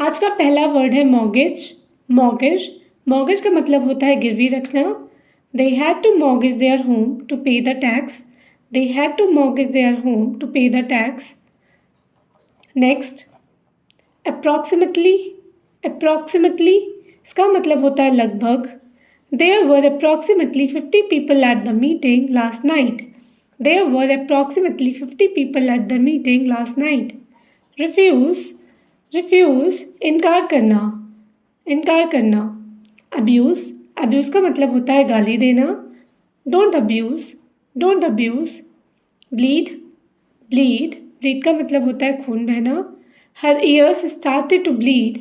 आज का पहला वर्ड है मॉर्गेज। मॉर्गेज मॉर्गेज का मतलब होता है गिरवी रखना। They had to mortgage their home to pay the tax. They had to mortgage their home to pay the tax. Next, approximately. Approximately इसका मतलब होता है लगभग। There were approximately 50 people at the meeting last night. There were approximately 50 people at the meeting last night. Refuse, refuse इनकार करना, इनकार करना। Abuse, abuse का मतलब होता है गाली देना। Don't abuse, don't abuse. Bleed, bleed, bleed का मतलब होता है खून बहना। Her ears started to bleed.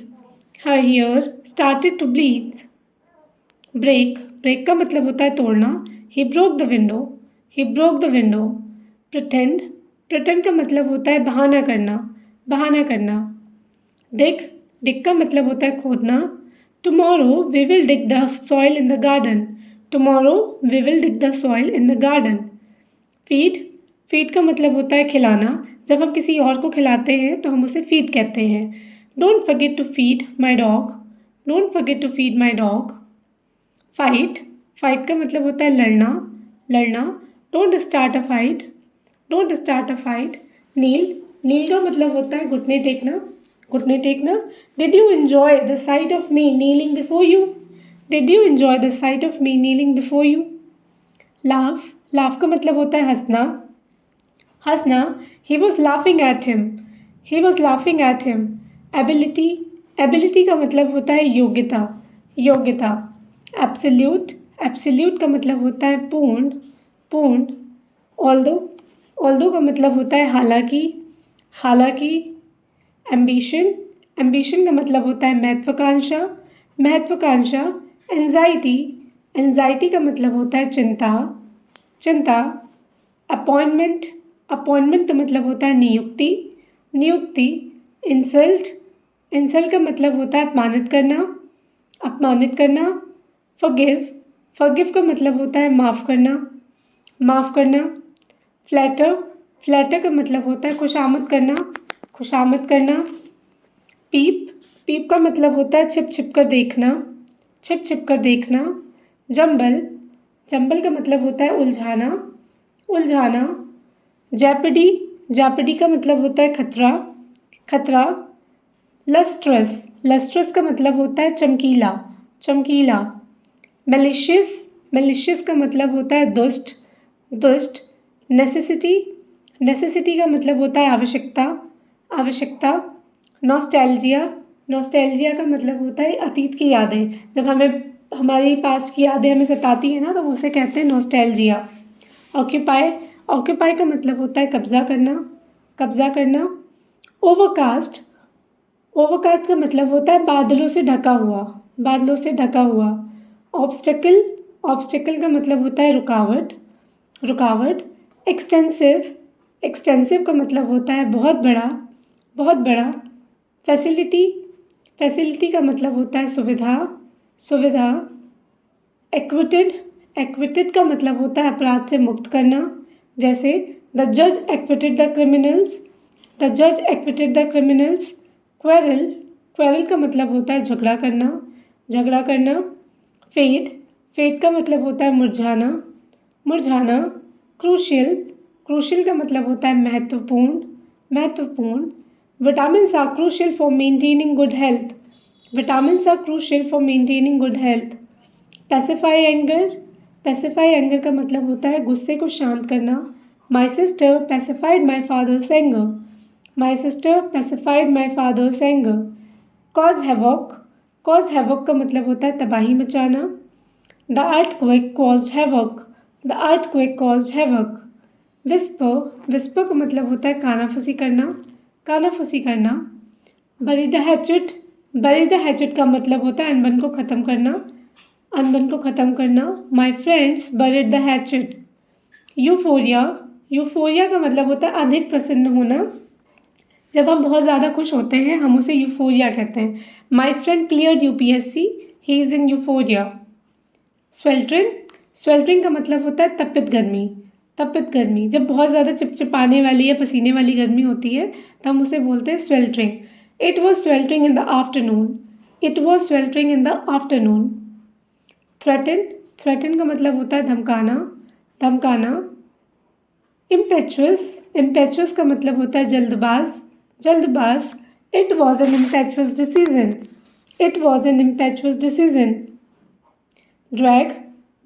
Her ear started to bleed. Break, break का मतलब होता है तोड़ना। He broke the window, he broke the window. Pretend, pretend का मतलब होता है बहाना करना, बहाना करना। डिग, डिग का मतलब होता है खोदना। Tomorrow we will dig the soil in the garden. Tomorrow we will dig the soil in the garden. Feed, feed का मतलब होता है खिलाना। जब हम किसी और को खिलाते हैं तो हम उसे फीड कहते हैं। Don't forget to feed my dog, don't forget to feed my dog. Fight, fight का मतलब होता है लड़ना, लड़ना। Don't start a fight, don't start a fight. Kneel, kneel का मतलब होता है घुटने टेकना, घुटने टेकना। Did you enjoy the sight of me kneeling before you. Did you enjoy the sight of me kneeling before you. Laugh, laugh का मतलब होता है हंसना, हंसना। He was laughing at him, he was laughing at him. Ability, ability का मतलब होता है योग्यता, योग्यता। एब्सोल्यूट, एब्सोल्यूट का मतलब होता है पूर्ण, पूर्ण। ऑल्दो, ऑल्दो का मतलब होता है हालांकि, हालांकि। एम्बिशन, एम्बिशन का मतलब होता है महत्वाकांक्षा, महत्वाकांक्षा। एंजाइटी, एंजाइटी का मतलब होता है चिंता, चिंता। अपॉइंटमेंट, अपॉइंटमेंट का मतलब होता है नियुक्ति, नियुक्ति। इंसल्ट, इंसल्ट का मतलब होता है अपमानित करना, अपमानित करना। फॉरगिव, फॉरगिव का मतलब होता है माफ़ करना, माफ़ करना। फ्लैटर, फ्लैटर का मतलब होता है खुशामद करना, खुशामद करना। पीप, पीप का मतलब होता है छिप छिप कर देखना, छिप छिप कर देखना। जंबल, जंबल का मतलब होता है उलझाना, उलझाना। जैपडी, जैपडी का मतलब होता है खतरा, खतरा। लस्ट्रस, लस्ट्रस का मतलब होता है चमकीला, चमकीला। मेलिशियस, मेलिशियस का मतलब होता है दुष्ट, दुष्ट। नेसेसिटी, नेसेसिटी का मतलब होता है आवश्यकता, आवश्यकता। नॉस्टैल्जिया, नॉस्टैल्जिया का मतलब होता है अतीत की यादें। जब हमें हमारी पास्ट की यादें हमें सताती हैं ना तो उसे कहते हैं नॉस्टैल्जिया। ऑक्यूपाई, ऑक्यूपाई का मतलब होता है कब्जा करना, कब्जा करना। ओवरकास्ट, ओवरकास्ट का मतलब होता है बादलों से ढका हुआ, बादलों से ढका हुआ। ऑब्स्टेकल, ऑब्स्टेकल का मतलब होता है रुकावट, रुकावट। एक्सटेंसिव, एक्सटेंसिव का मतलब होता है बहुत बड़ा, बहुत बड़ा। फैसिलिटी, फैसिलिटी का मतलब होता है सुविधा, सुविधा। एक्विटेड, एक्विटेड का मतलब होता है अपराध से मुक्त करना। जैसे द जज एक्विटेड द क्रिमिनल्स, द जज acquitted the criminals. Quarrel, quarrel का मतलब होता है झगड़ा करना, झगड़ा करना। फेड, फेड का मतलब होता है मुरझाना, मुरझाना। क्रूशियल, क्रूशियल का मतलब होता है महत्वपूर्ण, महत्वपूर्ण। Vitamins are crucial for maintaining good health, vitamins are crucial for maintaining good health. Pacify anger, pacify anger का मतलब होता है गुस्से को शांत करना। My sister pacified my father's anger, my sister pacified my father's anger. Cause havoc, cause havoc का मतलब होता है तबाही मचाना। The earthquake caused havoc, the earthquake caused havoc. Whisper, whisper का मतलब होता है कानाफूसी करना, कानाफूसी करना। बरी द हैचेट, बरी द हैचेट का मतलब होता है अनबन को ख़त्म करना, अनबन को ख़त्म करना। My friends buried the hatchet. Euphoria, euphoria का मतलब होता है अधिक प्रसन्न होना। जब हम बहुत ज़्यादा खुश होते हैं हम उसे यूफोरिया कहते हैं। My friend cleared UPSC, he is in euphoria. Sweltering, sweltering का मतलब होता है तपित गर्मी, तपित गर्मी। जब बहुत ज़्यादा चिपचिपाने वाली या पसीने वाली गर्मी होती है तो हम उसे बोलते हैं sweltering. It was sweltering in the afternoon. It was sweltering in the afternoon. Threaten, threaten का मतलब होता है धमकाना, धमकाना. Impetuous, impetuous का मतलब होता है जल्दबाज, जल्दबाज. It was an impetuous decision. It was an impetuous decision. Drag,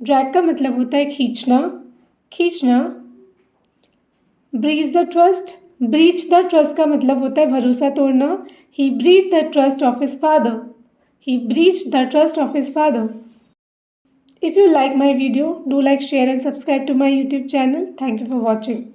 drag का मतलब होता है खींचना, खींचना. Breach the trust, breach the trust का मतलब होता है भरोसा तोड़ना. He breached the trust of his father. He breached the trust of his father. If you like my video, do like, share and subscribe to my YouTube channel. Thank you for watching.